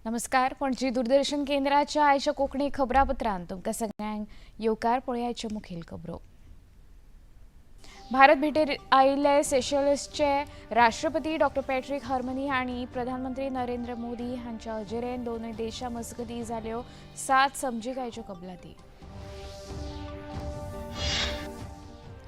नमस्कार. पणजी दूरदर्शन केंद्राच्या आयच्या कोंकणी खबरापत्रांत तुमकां सगळ्यांक येवकार. पळयाच्यो मुखेल खबरो. भारत भेटेर आयिल्ले सेशेल्सचे राष्ट्रपती डॉ. पॅट्रिक हर्मनी हांणी प्रधानमंत्री नरेंद्र मोदी हांच्या हजेरेन दोनूय देशां मजगतीं जाल्ल्यो 7 समजिकायेच्यो कबलाती.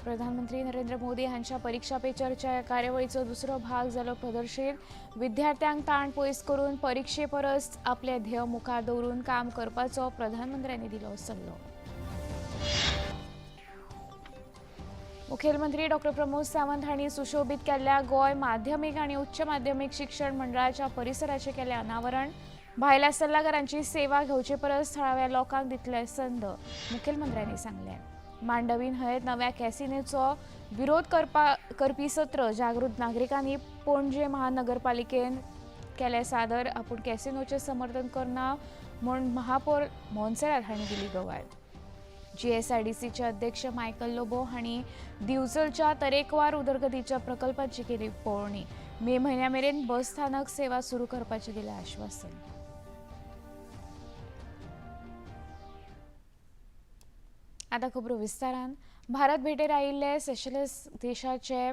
प्रधानमंत्री नरेंद्र मोदी हांच्या परीक्षा पे चर्चा ह्या कार्यावळीचो दुसरो भाग जालो प्रदर्शीत. विद्यार्थ्यांक ताण पयस करून परीक्षे परस आपले ध्येय मुखार दवरून काम करपाचो प्रधानमंत्र्यांनी दिलो सल्लो. मुखेलमंत्री डॉ. प्रमोद सावंत हांणी सुशोभीत केल्ल्या गोंय माध्यमीक आनी उच्च माध्यमीक शिक्षण मंडळाच्या परिसराचें केलें अनावरण. भायल्या सल्लागारांची सेवा घेवचे परस थळाव्या लोकांक दितले संद, मुखेलमंत्र्यांनी सांगलें. मांडवी न्हंयेत नव्या कॅसिनोचो विरोध करपी सत्र जागृत नागरिकांनी पणजे महानगरपालिकेन केले सादर. आपूण कॅसिनोचें समर्थन करना म्हूण महापौर मोन्सेरात हांणी दिली गवाय. जीएसआरटीसीचे अध्यक्ष मायकल लोबो हांणी दिवचलच्या तरेकवार उदरगतीच्या प्रकल्पांची केली पळोवणी. मे म्हयन्या मेरेन बस स्थानक सेवा सुरू करपाचें दिलें आश्वासन. आता खबरो विस्तारान. भारत भेटेर आयिल्ले सेशेल्स देशाचे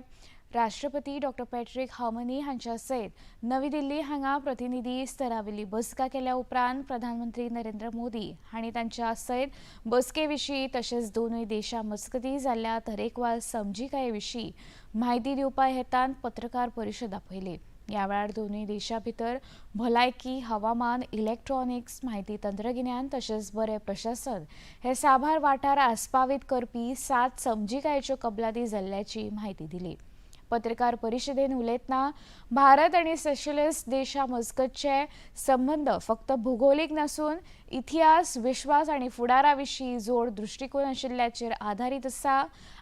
राष्ट्रपती डॉ. पॅट्रिक हर्मनी हांच्या सयत नवी दिल्ली हांगा प्रतिनिधी स्तरावेली बसका केल्या उपरांत प्रधानमंत्री नरेंद्र मोदी हांणी तांच्या सयत बसकेविशीं तशेंच दोनूय देशां मजगतीं जाल्ल्या तरेकवार समजिकाये विशीं म्हायती दिवपा हेतान पत्रकार परिशद आपयली. ह्या वेळार दोनूय देशां भितर भलायकी, हवामान, इलेक्ट्रॉनिक्स, म्हायती तंत्रगिन्यान तशेंच बरें प्रशासन हे साबार वाठार आस्पावीत करपी 7 समजिकायेच्यो कबलाती जाल्ल्याची म्हायती दिली. पत्रकार परिशदेन उलयतना भारत आनी सेशेल्स देशां मजगतचे संबंद फक्त भूगोलीक नसून इतिहास, विश्वास आनी फुडारा विशीं जोड दृश्टिकोन आशिल्ल्याचेर आधारीत आसा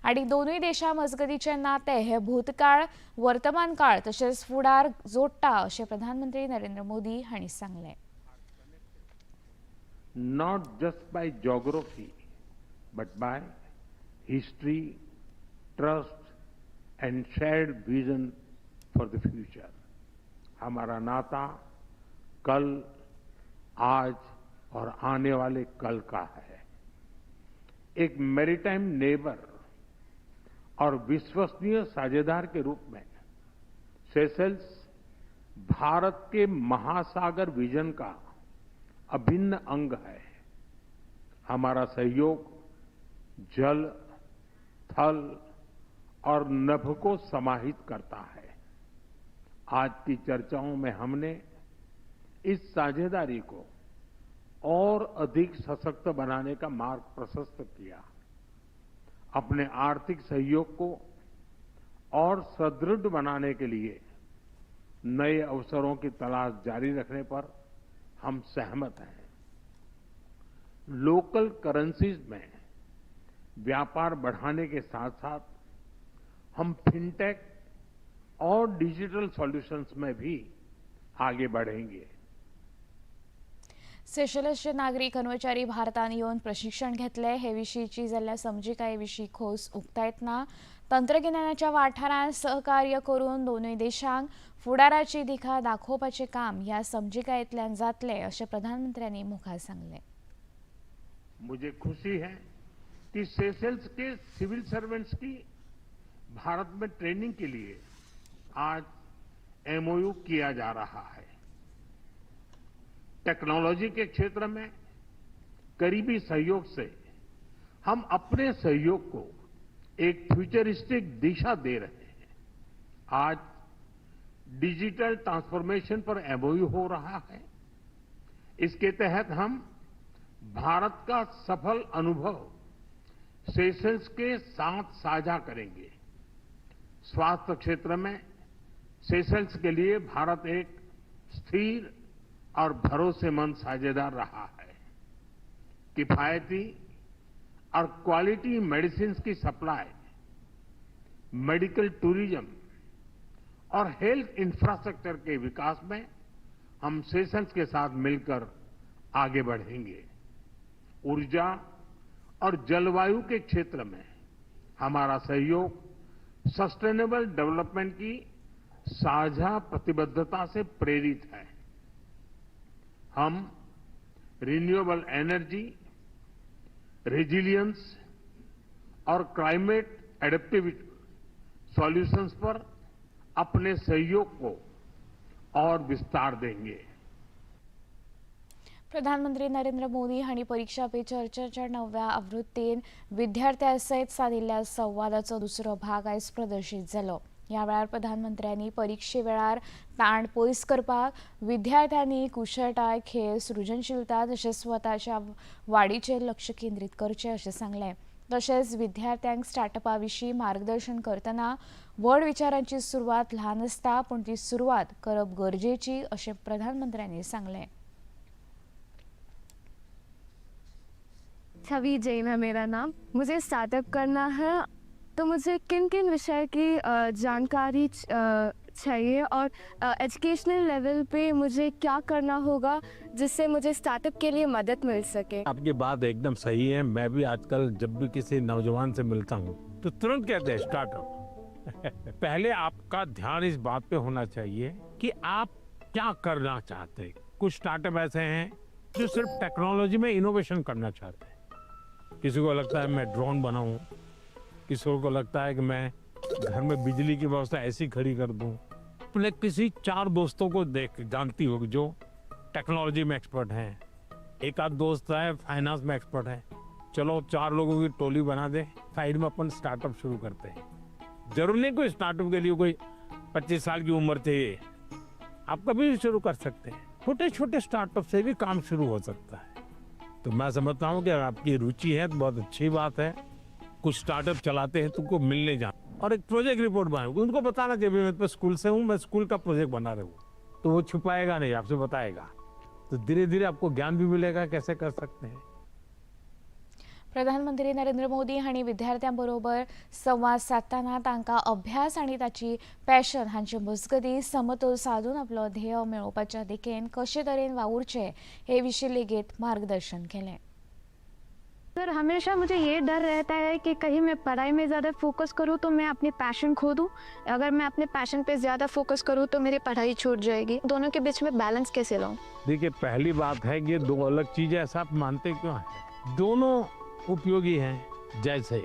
आनी दोनूय देशां मजगतीचें नातें हे भूतकाळ, वर्तमान काळ तशेंच फुडार जोडटा अशें प्रधानमंत्री नरेंद्र मोदी हांणी सांगलें. Not just by geography, but by history, trust and shared vision for the future. हमारा नाता कल, आज और आने वाले कल का है. एक मैरीटाइम नेबर और विश्वसनीय साझेदार के रूप में सेशेल्स भारत के महासागर विजन का अभिन्न अंग है. हमारा सहयोग जल, थल और नभ को समाहित करता है. आज की चर्चाओं में हमने इस साझेदारी को और अधिक सशक्त बनाने का मार्ग प्रशस्त किया. अपने आर्थिक सहयोग को और सुदृढ़ बनाने के लिए नए अवसरों की तलाश जारी रखने पर हम सहमत हैं. लोकल करेंसीज में व्यापार बढ़ाने के साथ साथ हम फिनटेक और डिजिटल सॉल्यूशंस में भी आगे बढ़ेंगे. सेशेल्सचे नागरिक कर्मचारी भारतान येवन प्रशिक्षण घेतले हे विशींची जाल्ल्या समजिकाये विशीं खोस उक्तायतना तंत्रगिन्यानाच्या वाठारांत सहकार्य करून दोनूय देशांक फुडाराची दिखा दाखोवपाचें काम ह्या समजिकायेंतल्यान जातलें अशें प्रधानमंत्र्यांनी मुखार सांगलें. मुझे खुशी है कि सेशेल्स के सिविल सर्वेंट्स की भारत में ट्रेनिंग के लिए आज एमओयू किया जा रहा है. टेक्नोलॉजी के क्षेत्र में करीबी सहयोग से हम अपने सहयोग को एक फ्यूचरिस्टिक दिशा दे रहे हैं. आज डिजिटल ट्रांसफॉर्मेशन पर एमओयू हो रहा है. इसके तहत हम भारत का सफल अनुभव सेशेल्स के साथ साझा करेंगे. स्वास्थ्य क्षेत्र में सेशेल्स के लिए भारत एक स्थिर और भरोसेमंद साझेदार रहा है. किफायती और क्वालिटी मेडिसिन की सप्लाई, मेडिकल टूरिज्म और हेल्थ इंफ्रास्ट्रक्चर के विकास में हम सेशेल्स के साथ मिलकर आगे बढ़ेंगे. ऊर्जा और जलवायु के क्षेत्र में हमारा सहयोग सस्टेनेबल डेवलपमेंट की साझा प्रतिबद्धता से प्रेरित है. हम रिन्यूएबल एनर्जी, रेजिलियंस और क्लाइमेट एडेप्टिविटी सॉल्यूशंस पर अपने सहयोग को और विस्तार देंगे. प्रधानमंत्री नरेंद्र मोदी हांणी परीक्षा पे चर्चेच्या 9व्या आवृत्तीन विद्यार्थ्यां सयत सादिल्ल्या संवादाचो दुसरो भाग आयज प्रदर्शीत जालो. ह्या वेळार प्रधानमंत्र्यांनी परीक्षे वेळार ताण पयस करपाक विद्यार्थ्यांनी कुशळटाय, खेळ, सृजनशीलता तशेंच स्वताच्या वाडीचेर लक्ष केंद्रीत करचें अशें सांगलें. तशेंच विद्यार्थ्यांक स्टार्टअपा विशीं मार्गदर्शन करतना व्हड विचारांची सुरवात ल्हान आसता पूण ती सुरवात करप गरजेची अशें प्रधानमंत्र्यांनी सांगलें. छवि जैन है मेरा नाम. मुझे स्टार्टअप करना है, तो मुझे किन किन विषय की जानकारी चाहिए और एजुकेशनल लेवल पे मुझे क्या करना होगा जिससे मुझे स्टार्टअप के लिए मदद मिल सके. आपकी बात एकदम सही है. मैं भी आजकल जब भी किसी नौजवान से मिलता हूँ तो तुरंत कहते हैं स्टार्टअप. पहले आपका ध्यान इस बात पे होना चाहिए कि आप क्या करना चाहते हैं. कुछ स्टार्टअप ऐसे हैं जो सिर्फ टेक्नोलॉजी में इनोवेशन करना चाहते हैं. किसी को लगता है मैं ड्रोन बनाऊं, किसी को लगता है कि मैं घर में बिजली की व्यवस्था ऐसी खड़ी कर दूं. अपने किसी 4 दोस्तों को देख जानती हो जो टेक्नोलॉजी में एक्सपर्ट हैं. एक आध दोस्त है फाइनेंस में एक्सपर्ट है. चलो 4 लोगों की टोली बना दे, साइड में अपन स्टार्टअप शुरू करते हैं. जरूर नहीं कोई स्टार्टअप के लिए कोई 25 साल की उम्र चाहिए. आप कभी भी शुरू कर सकते हैं. छोटे छोटे स्टार्टअप से भी काम शुरू हो सकता है. तो मैं समझता हूँ कि अगर आपकी रुचि है तो बहुत अच्छी बात है. कुछ स्टार्टअप चलाते हैं तुमको मिलने जाना और एक प्रोजेक्ट रिपोर्ट बनाए, उनको बताना चाहिए मैं तो स्कूल से हूँ, मैं स्कूल का प्रोजेक्ट बना रहा हूँ. तो वो छुपाएगा नहीं, आपसे बताएगा. तो धीरे धीरे आपको ज्ञान भी मिलेगा कैसे कर सकते हैं. प्रधानमंत्री नरेंद्र मोदी हांणी विद्यार्थ्यांबरोबर संवाद साधताना तांकां अभ्यास आनी ताची पॅशन हांचे मजगती समतोल साधून आपलो ध्येय मेळोवपाच्या दिकेन कशे तरेन वावुरचे हे विशीं लेगीत मार्गदर्शन केलें. सर, हमेशा मुझे ये डर रहता है कि कहीं मैं पढ़ाई में ज़्यादा फोकस करूँ तो मैं अपनी पैशन खो दूँ. अगर मैं अपने पैशन पे ज़्यादा फोकस करूँ तो मेरी पढ़ाई छूट जाएगी. दोनों के बीच में बैलेंस कैसे लाऊं? देखिए, पहली बात है कि 2 अलग चीजें ऐसा आप मानते क्यों हैं? दोनों उपयोगी हैं. जैसे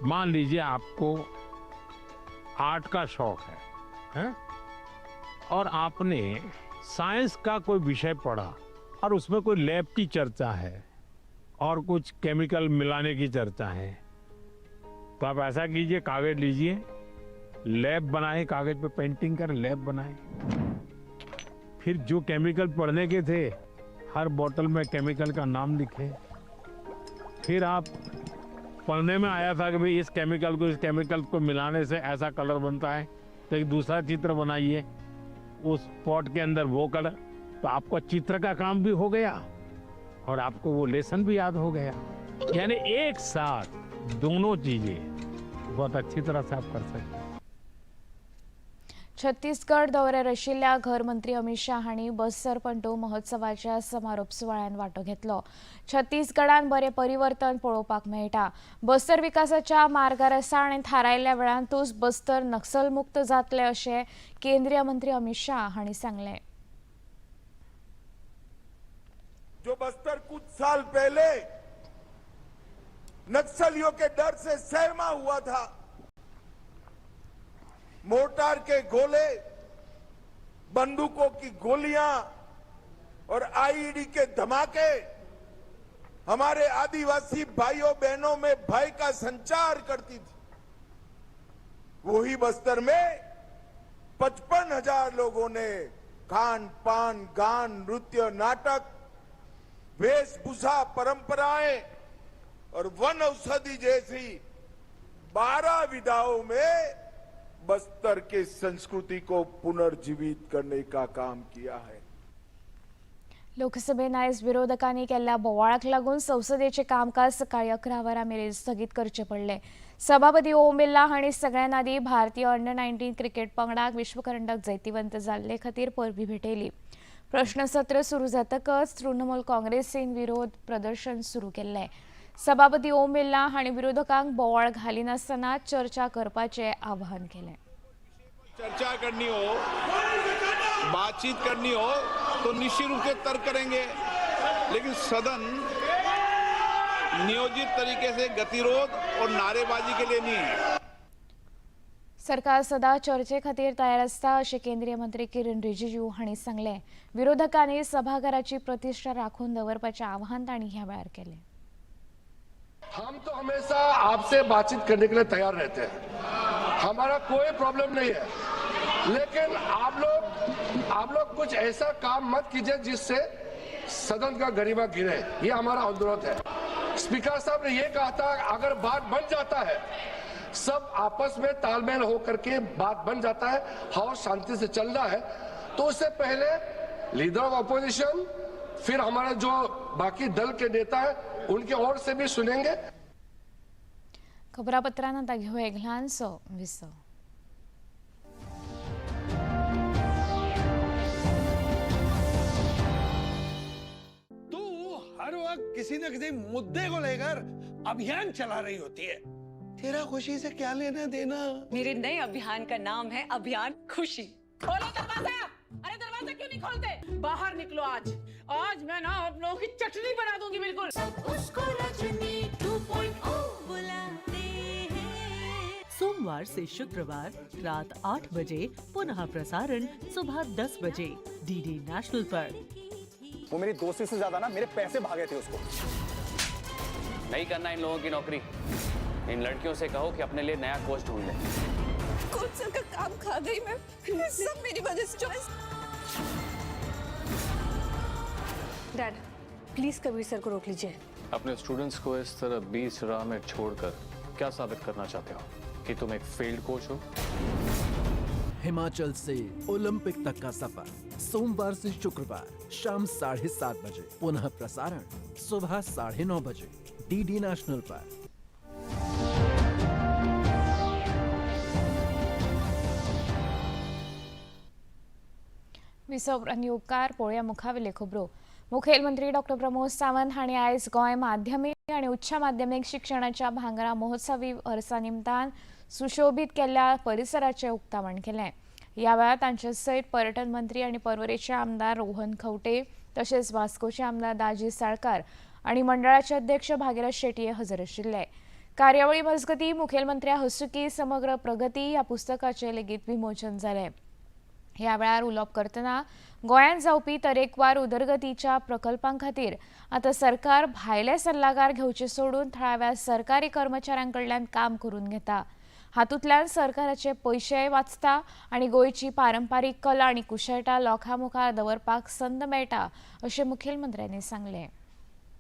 मान लीजिए आपको आर्ट का शौक है और आपने साइंस का कोई विषय पढ़ा और उसमें कोई लैब की चर्चा है और कुछ केमिकल मिलाने की चर्चा है. तो आप ऐसा कीजिए, कागज लीजिए, लैब बनाए, कागज पे पेंटिंग कर लैब बनाए. फिर जो केमिकल पढ़ने के थे हर बोतल में केमिकल का नाम लिखे. फिर आप पढ़ने में आया था कि भाई इस केमिकल को मिलाने से ऐसा कलर बनता है, तो एक दूसरा चित्र बनाइए उस पॉट के अंदर वो कलर. तो आपको चित्र का काम भी हो गया और आपको वो लेसन भी याद हो गया. यानी एक साथ दोनों चीजें बहुत अच्छी तरह से आप कर सकते हैं. छत्तीसगड दौऱ्यार आशिल्ल्या घर मंत्री अमित शाह हांणी बस्तर पंटो महोत्सवाच्या समारोप सुवाळ्यान वांटो घेतलो. छत्तीसगडान बरें परिवर्तन पळोवपाक मेळटा. बस्तर विकासाच्या मार्गार आसा आनी थारायल्ल्या वेळांतूच बस्तर नक्सलमुक्त जातले अशें केंद्रीय मंत्री अमित शाह हांणी सांगलें. जो बस्तर कुछ साल पहले नक्सलियों के डर से सहमा हुआ था, मोर्टार के गोले, बंदूकों की गोलियां और आईईडी के धमाके हमारे आदिवासी भाइयों बहनों में भय का संचार करती थी. वही बस्तर में 55,000 लोगों ने खान पान, गान, नृत्य, नाटक, वेशभूषा, परंपराएं और वन औषधि जैसी 12 विधाओं में बस्तर के संस्कृति को पुनर्जीवित करने का काम किया है. लोकसभेन आयज विरोधकांनी केल्ल्या बोवाळाक लागून संसदेचें कामकाज सकाळी 11 वरां मेरेन स्थगीत करचें पडलें. सभापती ओम बिर्ला हांणी सगळ्यान आदी भारतीय अंडर-19 क्रिकेट पंगडाक विश्वकरंडक जैतिवंत जाल्ले खातीर परबीं भेटयली. प्रश्नसत्र सुरू जातकच तृणमूल काँग्रेसीन विरोध प्रदर्शन सुरू केल्लें. सभापती ओम बिर्ला हांणी विरोधकांक बोवाळ घालिनासतना चर्चा करपाचें आवाहन केलें. चर्चा करनी हो, बातचीत करनी हो तो निश्चित रूप से तर्क करेंगे, लेकिन सदन नियोजित तरीके से गतिरोध और नारेबाजी के लिए नहीं है। सरकार सदा चर्चे खातीर तयार आसता अशें केंद्रीय मंत्री किरण रिजिजू हांणी सांगलें. विरोधकांनी सभाघराची प्रतिष्ठा राखून दवरपाचें आवाहन तांणी ह्या वेळार केलें. हम तो हमेशा आपसे बातचीत करने के लिए तैयार रहते हैं, हमारा कोई प्रॉब्लम नहीं है, लेकिन आप लोग कुछ ऐसा काम मत कीजिए जिससे सदन का गरिमा गिरे, ये हमारा अनुरोध है. स्पीकर साहब ने ये कहा था अगर बात बन जाता है, सब आपस में तालमेल होकर के बात बन जाता है, हाउस शांति से चल रहा है, तो उससे पहले लीडर ऑफ अपोजिशन फिर हमारे जो बाकी दल के नेता है उनके ओर से भी सुनेंगे. खबरापत्रांत आतां घेवया एक ल्हानसो विसव. तू हर वक्त किसी न किसी मुद्दे को लेकर अभियान चला रही होती है. तेरा खुशी से क्या लेना देना? मेरे नए अभियान का नाम है अभियान खुशी. खोलो दरवाजा. अरे दरवाजा क्यों नहीं खोलते? बाहर निकलो. आज मैं ना आप लोगों की चटनी बना दूंगी. बिल्कुल उसको रजनी 2.0 बुलाते हैं. सोमवार से शुक्रवार रात 8 बजे, पुनः प्रसारण सुबह 10 बजे डीडी नेशनल पर. वो मेरी दोस्ती से ज्यादा ना मेरे पैसे भागे थे उसको. नहीं करना इन लोगों की नौकरी. इन लड़कियों से कहो कि अपने लिए नया कोच ढूंढ ले. कौन सा का काम खा गई मैं, सब मेरी वजह से. डैड प्लीज कबीर सर को रोक लीजिए. अपने स्टूडेंट्स को इस तरह बीच राह में छोड़कर क्या साबित करना चाहते हो? कि तुम एक फेल्ड कोच हो? हिमाचल से ओलंपिक तक का सफर सोमवार से शुक्रवार शाम 7:30 बजे, पुनः प्रसारण सुबह 9:30 बजे डीडी नेशनल पर. विसव उपकार पळोवया मुखावेल्यो खबरो. मुखेलमंत्री डॉ प्रमोद सावंत हांणी आयज गोंय माध्यमीक आनी उच्च माध्यमीक शिक्षणाच्या भांगरा महोत्सवी वर्सा निमतान सुशोभीत केल्ल्या परिसराचें उक्तावण केलें. ह्या वेळार तांचे सयत पर्यटन मंत्री आनी पर्वरेचे आमदार रोहन खंवटे तशेंच वास्कोचे आमदार दाजी साळकार आनी मंडळाचे अध्यक्ष भागीरथ शेटये हजर आशिल्ले. कार्यावळी मजगतीं मुखेलमंत्र्या हस्तुकी समग्र प्रगती ह्या पुस्तकाचें लेगीत विमोचन जालें. ह्या वेळार उलोवप करतना गोंयांत जावपी तरेकवार उदरगतीच्या प्रकल्पां खातीर आतां सरकार भायले सल्लागार घेवचे सोडून थळाव्या सरकारी कर्मचाऱ्यां कडल्यान काम करून घेता. हातूंतल्यान सरकाराचे पयशेय वाचता आनी गोंयची पारंपारीक कला आनी कुशळटाय लोकां मुखार दवरपाक संद मेळटा अशें मुखेलमंत्र्यांनी सांगलें.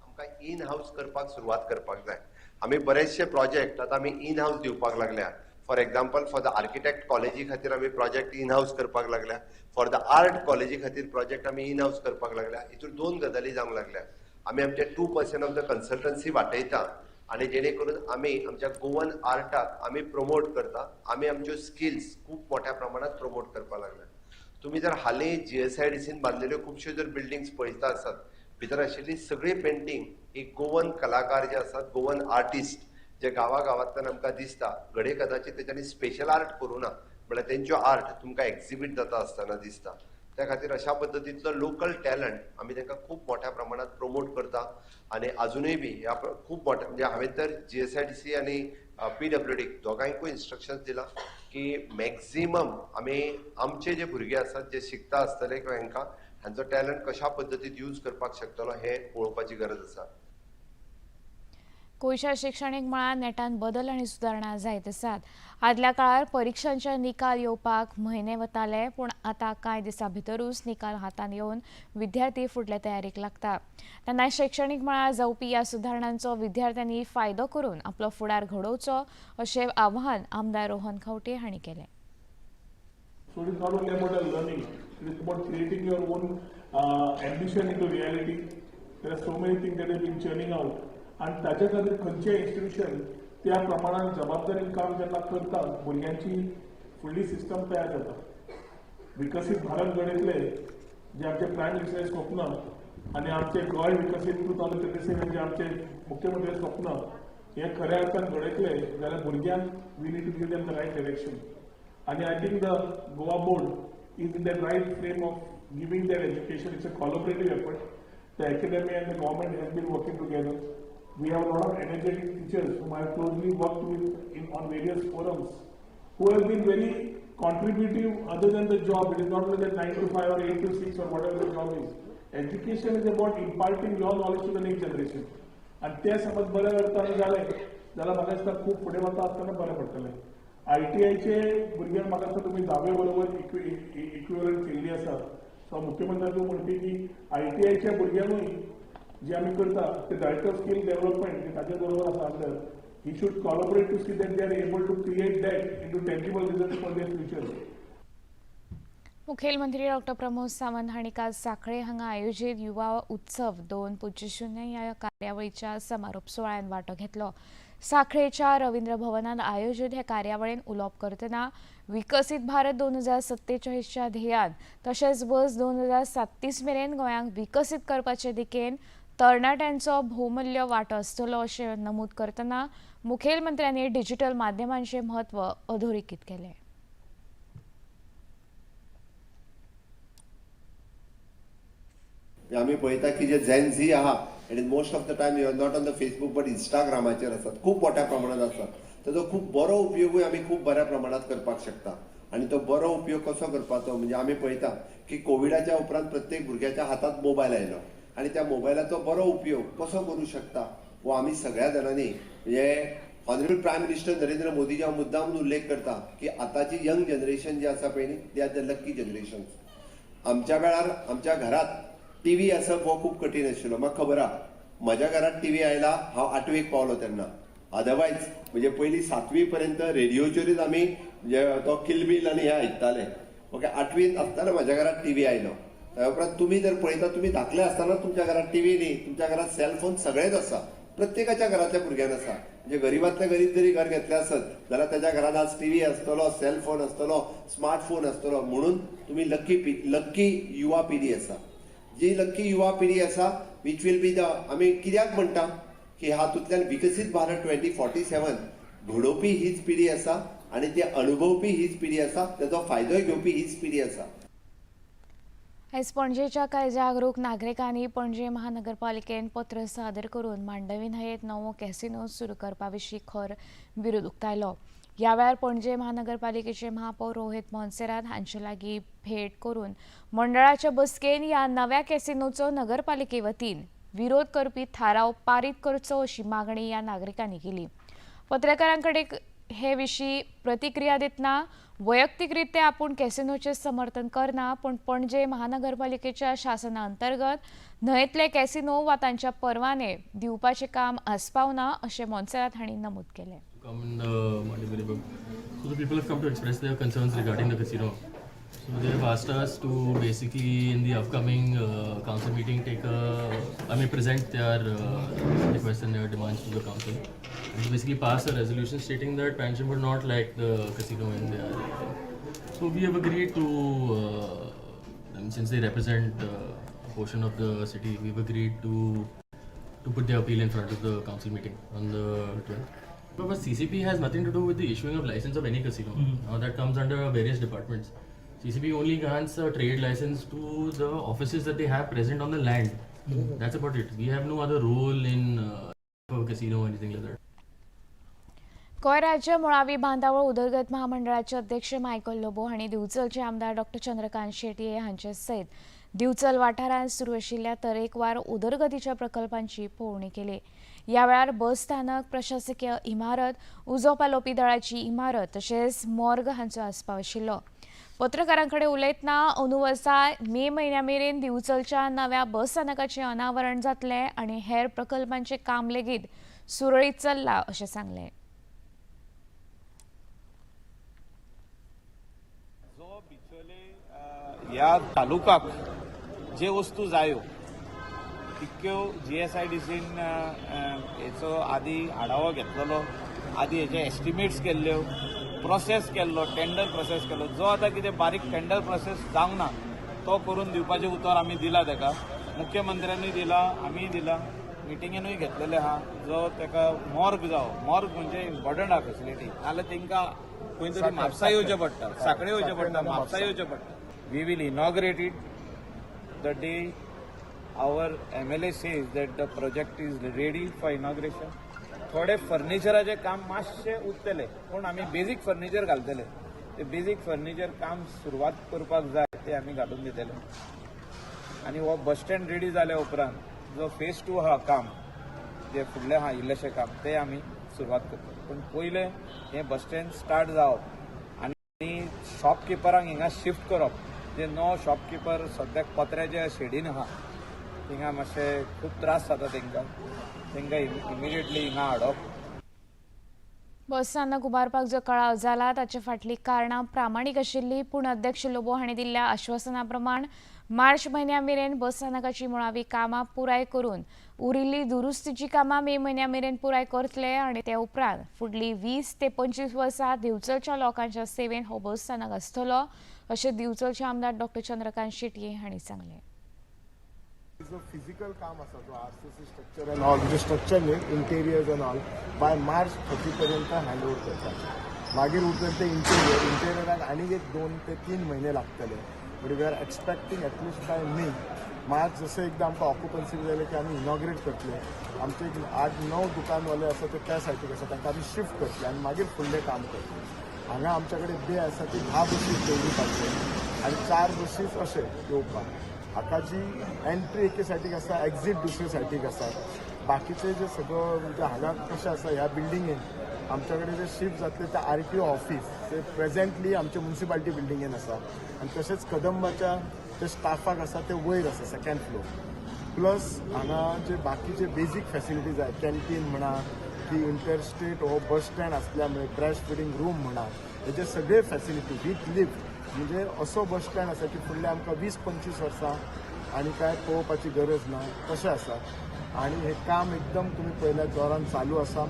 आमकां इन हाऊस करपाक सुरवात करपाक जाय. आमी बरेचशे प्रोजेक्ट आतां आमी इन हाऊस दिवपाक लागल्या. For example for the architect कॉलेजी खातीर आमी प्रोजेक्ट इन हाऊस करपाक लागल्या. फॉर द आर्ट कॉलेजी खातीर प्रोजेक्ट आमी इन हाऊस करपाक लागल्या. हितून दोन गजाली जावंक लागल्या. आमी आमचे 2% ऑफ द कन्सल्टन्सी वांटयता आनी जेणे करून आमी आमच्या गोवन आर्टाक आमी प्रमोट करता. आमी आमच्यो स्किल्स खूब मोठ्या प्रमाणात प्रमोट करपाक लागल्या. तुम्ही जर हालीं GSIDCन बांदलेल्यो खुबश्यो जर बिल्डिंग्स पळयता आसात, भितर आशिल्ली सगळी पेंटिंग ही गोवन कलाकार जे आसात, गोवन आर्टिस्ट जे गांवांतल्यान आमकां दिसता. घडये कदाचित तेच्यांनी स्पेशल आर्ट करूं ना, म्हळ्यार तेंच्यो आर्ट तुमकां एक्झिबीट जाता आसतना दिसता. त्या खातीर अशा पद्दतींतलो लोकल टॅलंट आमी तांकां खूब मोठ्या प्रमाणात प्रमोट करता. आनी अजुनूय बी ह्या खूब मोठ्या म्हणजे हांवें तर GSIDC आनी PWD दोगांयकूय इंस्ट्रक्शन्स दिला की मॅक्झिमम आमी आमचे जे भुरगे आसात जे शिकता आसतले किंवा हांकां हांचो टॅलंट कशा पद्दतीन यूज करपाक शकतलो हें पळोवपाची गरज आसा. गोंयच्या शिक्षणीक मळार नेटान बदल आनी सुदारणा जायत आसात. आदल्या काळार परिक्षांचे निकाल येवपाक म्हयने वताले, पूण आतां कांय दिसां भितरूच निकाल हातान येवन विद्यार्थी फुडले तयारीक लागता. तेन्ना शैक्षणीक मळार जावपी ह्या सुदारणांचो विद्यार्थ्यांनी फायदो करून आपलो फुडार घडोवचो अशें आवाहन आमदार रोहन खंवटे हांणी केलें. So it is not only about learning, it is about creating your own ambition into reality. There are so many things that have been churning out. आणि ताच्या खातीर खंयचें इन्स्टिट्यूशन त्या प्रमाणात जबाबदारीन काम जेन्ना करता, भुरग्यांची फुडली सिस्टम तयार जाता. विकसीत भारत घडयतले जे आमचे प्रायम मिनिस्टराचें स्वप्न आनी आमचे गोंय विकसीत 2037 जे आमचे मुख्यमंत्री स्वप्न हे खऱ्या अर्थान घडयतले जाल्यार भुरग्यांक we need to give them the right direction. आनी I think the Goa board is in the right frame of giving their education. It's a collaborative effort. The academy and the government have been working together. We have a lot of energetic teachers whom I have closely worked with on various forums, who have been very contributive other than the job. It is not like a 9 to 5 or 8 to 6 or whatever the job is. Education is about imparting your knowledge to the next generation. आणि ते समज बऱ्या अर्थाने झाले जाल्यार म्हाका दिसता खूब फुडें वता आसतना बरें पडटलें. ITIचे भुरग्यांक म्हाका दिसता तुमी 10वे बरोबर इक्विवलंट केल्ली आसा. सो मुख्यमंत्र्याक म्हणटी की ITIच्या भुरग्यांकूय जे आमी करता ते डायरेक्टर ऑफ स्किल डेव्हलपमेंट ते ताचे बरोबर आसा under. He should collaborate to see that they are able to create that into tangible results for their future. मुखेलमंत्री डॉक्टर प्रमोद सावंत हांणी काल सांखळे हांगा आयोजीत युवा उत्सव 2.0 ह्या कार्यावळीच्या समारोप सुवाळ्यात वांटो घेतलो. सांखळेच्या रवींद्र भवनात आयोजीत हे कार्यावळीत उलोवप करतना विकसीत भारत 2047च्या ध्येयान तशेंच वर्स 2037 मेरेन गोंयांक विकसीत करपाचे दिकेन तरणाट्यांचो भोवमूल्य वांटो आसतलो अशें नमूद करतना मुखेलमंत्र्यांनी डिजिटल माध्यमांचे म्हत्व अधोरेखीत केलें. आम्ही पळयता की जे झेन झी आहा and most of the time you are not on the Facebook but इंस्टाग्रामाचेर आसात, खूब मोठ्या प्रमाणात आसात. ताजो खूब बरो उपयोगूय आमी खूब बऱ्या प्रमाणात करपाक शकता. आणि तो बरो उपयोग कसो करपाचो म्हणजे आमी पळयता की कोविडाच्या उपरांत प्रत्येक भुरग्याच्या हातात मोबायल आयलो आणि त्या मोबायलाचो बरो उपयोग कसो करूं शकता हो आमी सगळ्या जाणांनी म्हणजे honourable prime minister Narendra Modi जे मुद्दाम उल्लेख करता की आताची यंग जनरेशन जे आसा पळय न्ही they are the lucky generation. आमच्या वेळार आमच्या घरात टीव्ही असप हो खूप कठीण आशिल्लो. म्हाका खबर आहा म्हज्या घरात टीव्ही आयला हांव 8वीक पावलो तेन्ना. अदरवायज म्हणजे पयलीं 7वी पर्यंत रेडिओचेरूच आमी तो किलबिल आनी हे आयकताले. ओके 8वीत आसतना म्हज्या घरात टीव्ही आयलो. त्या उपरांत तुम्ही जर पळयता तुम्ही धाकले आसतना तुमच्या घरात टीव्ही न्ही तुमच्या घरात सेलफोन सगळेच आसा. प्रत्येकाच्या घरातल्या भुरग्यान आसा. म्हणजे गरीबातल्या गरीब जरी घर घेतलें आसत जाल्यार त्याच्या घरात आज टीव्ही आसतलो, सेलफोन आसतलो, स्मार्टफोन आसतलो. म्हणून तुम्ही लक्की युवा पिढी आसा. जी लक्की युवा पिढी आसा विच विल बी द आमी कित्याक म्हणटा की हातूंतल्यान विकसीत भारत 2047 घडोवपी हीच पिढी आसा आणि ते अनुभवपी हीच पिढी आसा. त्याचो फायदोय घेवपी हीच पिढी आसा. आयज पणजेच्या कांय जागरूक नागरिकांनी पणजे महानगरपालिकेन पत्र सादर करून मांडवी न्हंयेत नवो कॅसिनो सुरू करपा विशीं खर विरोध उक्तायलो. ह्या वेळार पणजे महानगरपालिकेचे महापौर रोहित मोन्सेरात हांचे लागीं भेट करून मंडळाच्या बसकेन ह्या नव्या कॅसिनोचो नगरपालिके वतीन विरोध करपी थाराव पारीत करचो अशी मागणी ह्या नागरिकांनी केली. पत्रकारांकडे हे विशीं प्रतिक्रिया दितना वैयक्तिकरित्या आपूण कॅसिनोचे समर्थन करना पण पणजे महानगरपालिकेच्या शासना अंतर्गत न्हंयेतले कॅसिनो वा तांच्या परवाने दिवपाचें काम आस्पावना अशें मोन्सेरात हांणी नमूद केलें. Come in the Monday Book. So the people have come to express their concerns regarding the casino. So they have asked us to basically in the upcoming council meeting present their requests and their demands to the council. And basically pass a resolution stating that Pancham would not like the casino in their area. So we have agreed to, since they represent a portion of the city, we've agreed to put their appeal in front of the council meeting on the 12th. But CCP has nothing to do with the issuing of license of any casino. Now that comes under various departments. CCP only grants a trade license to the offices that they have present on the land. That's about it. We have no other role in a casino or anything like that. Goa राज्य मुळावी बांदावळ उदरगत महामंडळाचे अध्यक्ष Michael Lobo हांणी दिवचलचे आमदार doctor Chandrakant Shetye हांचे सयत दिवचल वाठारांत सुरू आशिल्ल्या तरेकवार उदरगतीच्या प्रकल्पांची पळोवणी केली. ह्या वेळार बस स्थानक, प्रशासकीय इमारत, उजो पालोवपी दळाची इमारत तशेंच मॉर्ग हांचो आस्पाव आशिल्लो. पत्रकारांकडे उलयतना अंदू वर्सा मे म्हयन्या मेरेन दिवचलच्या नव्या बस स्थानकाचें अनावरण जातलें आनी हेर प्रकल्पांचें काम लेगीत सुरळीत चल्लां अशें सांगलें. ह्या तालुकाक जे वस्तू जायो तितक्यो GSIDCन हेचो आदी आढावो घेतलेलो, आदी हेचे एस्टिमेट्स केल्ल्यो, प्रोसेस केल्लो, टेंडर प्रोसेस केल्लो. जो आतां कितें बारीक टेंडर प्रोसेस जावंक ना तो करून दिवपाचें उतर आमी दिला ताका. मुख्यमंत्र्यांनी दिला, आमी दिला, मिटिंगेनूय घेतलेले आहा. जो ताका मॉर्ग जावो, मॉर्ग म्हणजे इम्पॉर्टंट आहा फेसिलिटी, नाल्यार तांकां खंय तरी म्हापसा येवचें पडटा, सांखळे येवचें पडटा, म्हापसा येवचें पडटा. We will inaugurate it the day our MLA says that the project is ready for inauguration, थोडे फर्निचराचे काम मातशे उरतले पूण आमी बेजीक फर्निचर घालतले. ते बेजीक फर्निचर काम सुरवात करपाक जाय ते आमी घालून दितले. आनी हो बस स्टँड रेडी जाल्या उपरांत जो फेज 2 आहा काम, जे फुडलें आहा इल्लेशें काम, ते आमी सुरवात करतले. पूण पयलें हें बस स्टँड स्टार्ट जावप आनी शॉपकिपरांक हिंगा शिफ्ट करप. जे नो शॉपकिपर सद्याक पत्र्याच्या शेडीन आहा थिंगा मातशें खूब त्रास जाता तांकां इमिडिएटली हिंगा हाडप. बस स्थानक उबारपाक जो कळाव जाला ताचे फाटली कारणां प्रामाणीक आशिल्ली, पूण अध्यक्ष लोबो हांणी दिल्ल्या आश्वासना प्रमाण मार्च म्हयन्या मेरेन बस स्थानकाची मुळावी कामां पुराय करून उरिल्ली दुरुस्तीची कामां मे म्हयन्या मेरेन पुराय करतले आनी ते उपरांत फुडलीं 20 ते 25 वर्सां दिवचलच्या लोकांच्या सेवेन हो बस स्थानक आसतलो, अशें दिवचलचे आमदार डॉ. चंद्रकांत शेटये हांणी सांगलें. जो फिजिकल काम आसा जो आरसीसी स्ट्रक्चर एंड ऑल म्हणजे स्ट्रक्चर न्ही इंटेरियर्स एंड ऑल बाय मार्च 30 पर्यंत हँड ओवर करतात. मागीर उरतले ते इंटेरियराक आनीक एक 2 ते 3 महिने लागतले. But we are expecting at least by May March जसं एकदा आमकां ऑक्युपन्सी जाले की आमी इनॉग्रेट करतले. आमचे 8-9 दुकानवाले आसा ते त्या सायटीक आसा तांकां आमी शिफ्ट करतले आनी मागीर फुडलें काम करतले. हांगा आमच्या कडेन बे आसा ती 10 बसीस दवरपाचे आनी 4 बसीस अशे येवपाक. हाका जी एंट्री एके सायटीक आसा, एक्झीट दुसरे सायटीक आसा. बाकीचे जे सगळं म्हणजे हांगा कशें आसा ह्या बिल्डिंगेन आमच्या कडेन जे शिफ्ट जातले ते RTO ऑफिस ते प्रेझेंटली आमच्या म्युनिसिपालिटी बिल्डिंगेन आसा आनी तशेंच कदंबाच्या जे स्टाफाक आसा ते वयर आसा 2nd फ्लोर. प्लस हांगा जे बाकीचे बेजीक फॅसिलिटीज आसात, कॅन्टीन म्हणा की इंटरस्टेट हो बस स्टँड आसल्यामुळे ट्रॅश फिडिंग रूम म्हणा, हेजे सगळे फॅसिलिटी विथ लिफ्ट म्हणजे असो बस स्टँड आसा की फुडले आमकां 20-25 वर्सां आनी काय पळोवपाची गरज ना तशें आसा. आनी हें काम एकदम तुमी पळयल्यार जोरान चालू आसा.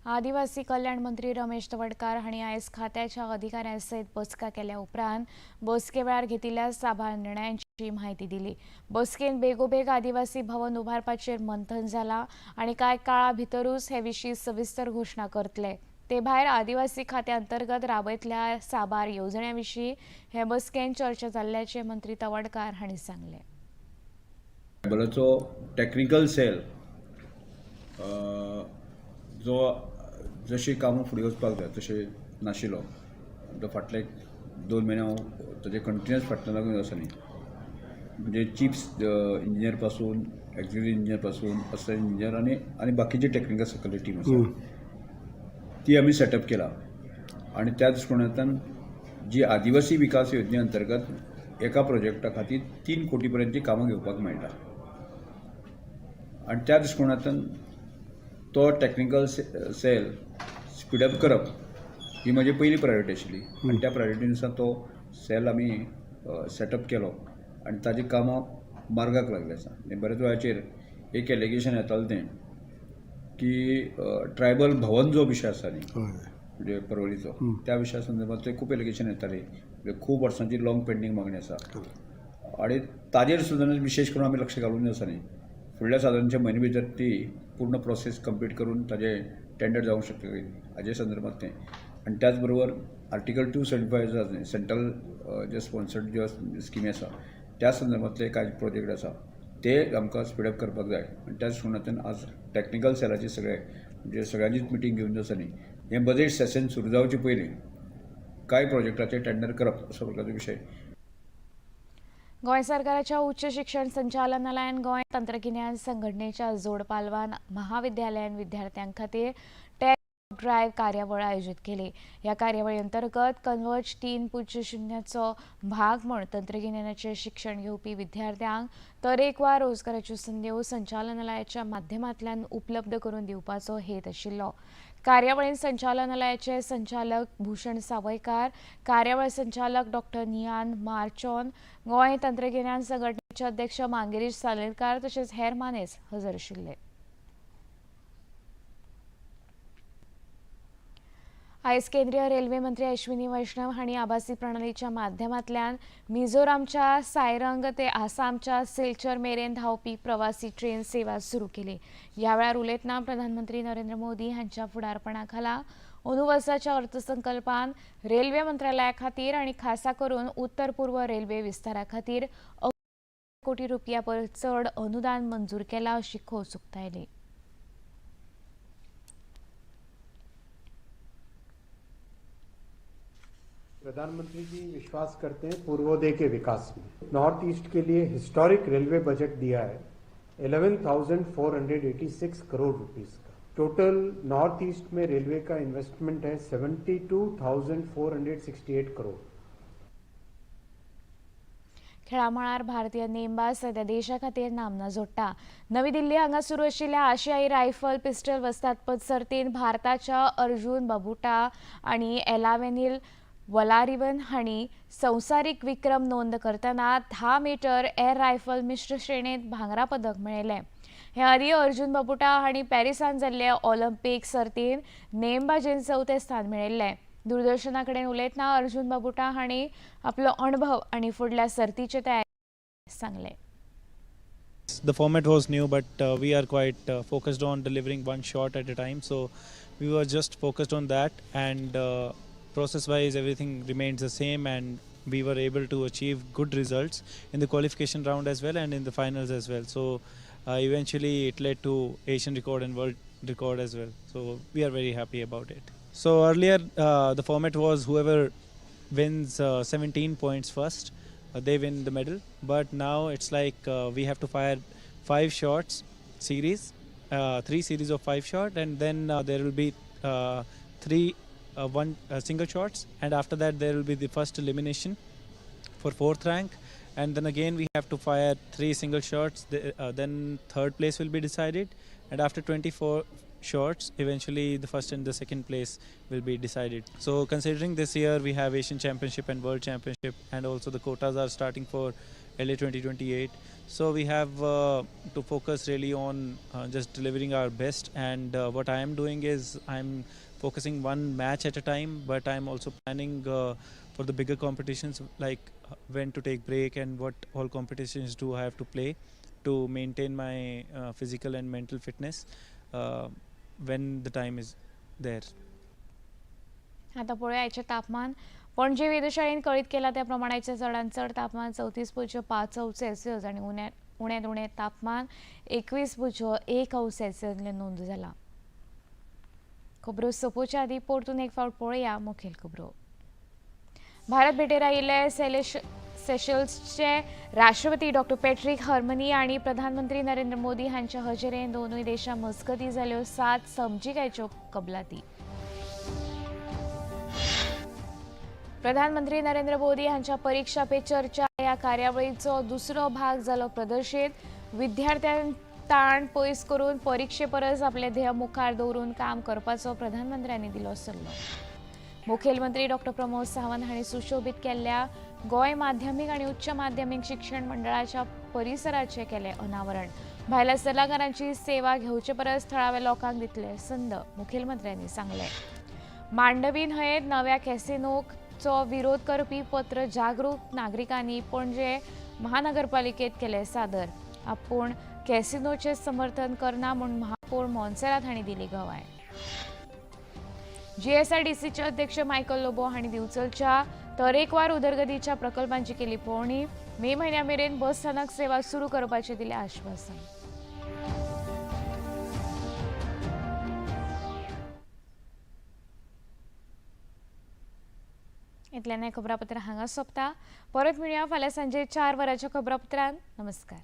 आदिवासी कल्याण मंत्री रमेश तवडकार हांणी आयज खात्याच्या अधिकाऱ्यां सयत बसका केल्या उपरांत बसके वेळार घेतिल्ल्या साबार निर्णयांची म्हायती दिली. बसकेन बेगोबेग आदिवासी भवन उबारपाचेर मंथन जालां आनी कांय काळा भितरूच हे विशीं सविस्तर घोशणा करतले. ते भायर आदिवासी खात्या अंतर्गत राबयतल्या साबार येवजण्यां विशीं हे बसकेन चर्चा जाल्ल्याचे मंत्री तवडकार हांणी सांगलें. ट्रायबलाचो टॅक्निकल सेल जो जशी कामां फुडें वचपाक जाय तशें नाशिल्लो. फाटले 2 म्हयने हांव ताजे कंटिन्युअस फाटल्यान लागून आसा न्ही. म्हणजे चिप्स इंजिनियर पासून एक्झिक्युटिव्ह इंजिनियर पासून असिस्टंट इंजिनियर आनी बाकीची टॅक्निकल सकयली टीम आसा ती आमी सेटअप केला. आनी त्या दृश्टिकोनांतल्यान जी आदिवासी विकास योजने अंतर्गत एका प्रोजेक्टा खातीर 3 कोटी पर्यंतची कामां घेवपाक मेळटा. आनी त्या दृश्टिकोनांतल्यान तो टॅक्निकल सेल स्पीडअप करप ही म्हजी पयली प्रायोरिटी आशिल्ली. आनी त्या प्रायोरिटीनुसार तो सेल आमी सेटअप केलो आनी ताजी कामां मार्गाक लागली आसा. बरेच वेळाचेर एक एलिगेशन येतालें तें की ट्रायबल भवन जो विशय आसा न्ही म्हणजे परवरीचो त्या विशया संदर्भात खूब एलिगेशन येताली. म्हणजे खूब वर्सांची लॉंग पेंडींग मागणी आसा आनी ताजेर सुद्दां विशेश करून आमी लक्ष घालून आसा न्ही. फुडल्या सादारणच्या म्हयने भितर ती पूर्ण प्रोसेस कंप्लीट करून ताजे टेंडर जावंक शकता हाजे संदर्भात तें. आनी त्याच बरोबर आर्टिकल 275 जो आसा सेंट्रल जे स्पॉन्सर्ड ज्यो स्किमी आसा त्या संदर्भातले कांय प्रोजेक्ट आसा ते आमकां स्पीडअप करपाक जाय. आनी त्याच सुणांतल्यान आज टॅक्निकल सेलाची म्हणजे सगळ्यांचीच मिटींग घेवन आसा न्ही. हें बजेट सेशन सुरू जावचे पयलीं कांय प्रोजेक्टाचे टेंडर करप असो प्रकारचो विशय. गोंय सरकाराच्या उच्च शिक्षण संचालनालयान गोंय तंत्रगिन्यान संघटनेच्या जोड पालवान महाविद्यालयान विद्यार्थ्यां खातीर टॅक ड्रायव्ह कार्यावळ आयोजीत केली. ह्या कार्यावळी अंतर्गत कन्वर्ज 3.0चो भाग म्हूण तंत्रगिन्यानाचें शिक्षण घेवपी विद्यार्थ्यांक तरेकवार रोजगाराच्यो संद्यो संचालनालयाच्या माध्यमांतल्यान उपलब्ध करून दिवपाचो हेत आशिल्लो. कार्यावळींत संचालनालयाचे संचालक भूषण सावयकार, कार्यावळ संचालक डॉ. नियान मार्चोन, गोंय तंत्रगिन्यान संघटनेचे अध्यक्ष मांगिरीश सालेलकार तशेंच हेर मानेस्त हजर आशिल्ले. आयज केंद्रीय रेल्वे मंत्री अश्विनी वैष्णव हांणी आभासी प्रणालीच्या माध्यमांतल्यान मिझोरामच्या सायरंग ते आसामच्या सिल्चर मेरेन धावपी प्रवासी ट्रेन सेवा सुरू केली। ह्या वेळार उलयतना प्रधानमंत्री नरेंद्र मोदी हांच्या फुडारपणा खाला अंदू वर्साच्या अर्थसंकल्पान रेल्वे मंत्रालया खातीर आनी खासा करून उत्तर पूर्व रेल्वे विस्तारा खातीर कोटी रुपया परस चड अनुदान मंजूर केला अशी खोस उक्तायली। प्रधानमंत्री जी विश्वास करते हैं पूर्वोदय के विकास में। नॉर्थ ईस्ट के लिए हिस्टोरिक रेलवे बजट दिया है 11,486 करोड़ रुपीस का। टोटल नॉर्थ ईस्ट में रेलवे का इन्वेस्टमेंट है 72,468 करोड़। खेळा मळार भारतीय नेमबाज सध्या देशा खातीर नामना जोडटा। नवी दिल्ली हांगा सुरू आशिल्ल्या आशियाई रायफल पिस्टल वस्तादपद सर्तीत भारताच्या अर्जुन बाबुटा आनी एलावेनिल वलारिवन हांणी संवसारीक विक्रम नोंद करतना 10 मीटर एअर रायफल मिश्र श्रेणीत भांगरा पदक मेळयलें। हे आदी अर्जुन बाबुटा हांणी पॅरिसांत जाल्ल्या ऑलिंपिक सर्तीत नेमबाजीन 4थें स्थान मेळयल्लें। दूरदर्शना कडेन उलयतना अर्जुन बाबुटा हांणी आपलो अणभव आनी फुडल्या सर्तीचे तयारी सांगलें। The format was new, but we are quite focused on delivering one shot at a time. So we were just focused on that, and process-wise everything remains the same, and we were able to achieve good results in the qualification round as well and in the finals as well. So eventually it led to Asian record and world record as well. So we are very happy about it. So earlier the format was whoever wins 17 points first, they win the medal. But now it's like we have to fire 5 shots series, 3 series of 5 shots, and then there will be 3 single shots, and after that there will be the first elimination for 4th rank, and then again we have to fire 3 single shots. Then 3rd place will be decided, and after 24 shots eventually the first and the second place will be decided. So considering this year we have Asian Championship and World Championship, and also the quotas are starting for LA 2028, so we have to focus really on just delivering our best. And what I am doing is I'm focusing one match at a time, but I'm also planning for the bigger competitions, like when to take break and what all competitions do I have to play to maintain my physical and mental fitness when the time is there. आता पळोवया आयचे तापमान। पणजे वेधशाळेन कळीत केला त्या प्रमाणे आयचे चडांत चड तापमान 34.5 सेल्सियस आनी उण्यांत उणें तापमान 21.1 सेल्सियस नोंद जाला। खबरो सोंपोवचे आदी परतून एक फावट पळोवया मुखेल खबरो। भारत भेटेर आयिल्ले सेशल्सचे राष्ट्रपती डॉक्टर पॅट्रिक हर्मनी आणि प्रधानमंत्री नरेंद्र मोदी हांच्या हजेरेन दोनूय देशां मजगतीं जाल्यो 7 समजिकायेच्यो कबलाती। प्रधानमंत्री नरेंद्र मोदी हांच्या परीक्षा पे चर्चा ह्या कार्यावळीचो दुसरो भाग जालो प्रदर्शीत। विद्यार्थ्यां ताण पयस करून परीक्षे परस आपले ध्येय मुखार दवरून काम करपाचो प्रधानमंत्र्यांनी दिलो सल्लो। मुखेलमंत्री डॉक्टर प्रमोद सावंत हांणी सुशोभीत केल्ल्या गोंय माध्यमीक आनी उच्च माध्यमीक शिक्षण मंडळाच्या परिसराचें केलें अनावरण। भायल्या सल्लागारांची सेवा घेवचे परस थळाव्या लोकांक दितले संद, मुखेलमंत्र्यांनी सांगलें। मांडवी न्हंयेत नव्या कॅसिनोचो विरोध करपी पत्र जागरूक नागरिकांनी पणजे महानगरपालिकेत केले सादर। आपूण कॅसिनोचे समर्थन करना म्हूण महापौर मोन्सेरात हांणी दिली गवाय। GSIDCचे अध्यक्ष मायकल लोबो हांणी दिवचलच्या तरेकवार उदरगतीच्या प्रकल्पांची केली पळोवणी। मे म्हयन्या मेरेन बस स्थानक सेवा सुरू करपाचें दिलें आश्वासन। इतल्यान हें खबरापत्र हांगा सोंपता। परत मेळुया फाल्यां सांजे 4 वरांच्या खबरापत्रांत। नमस्कार।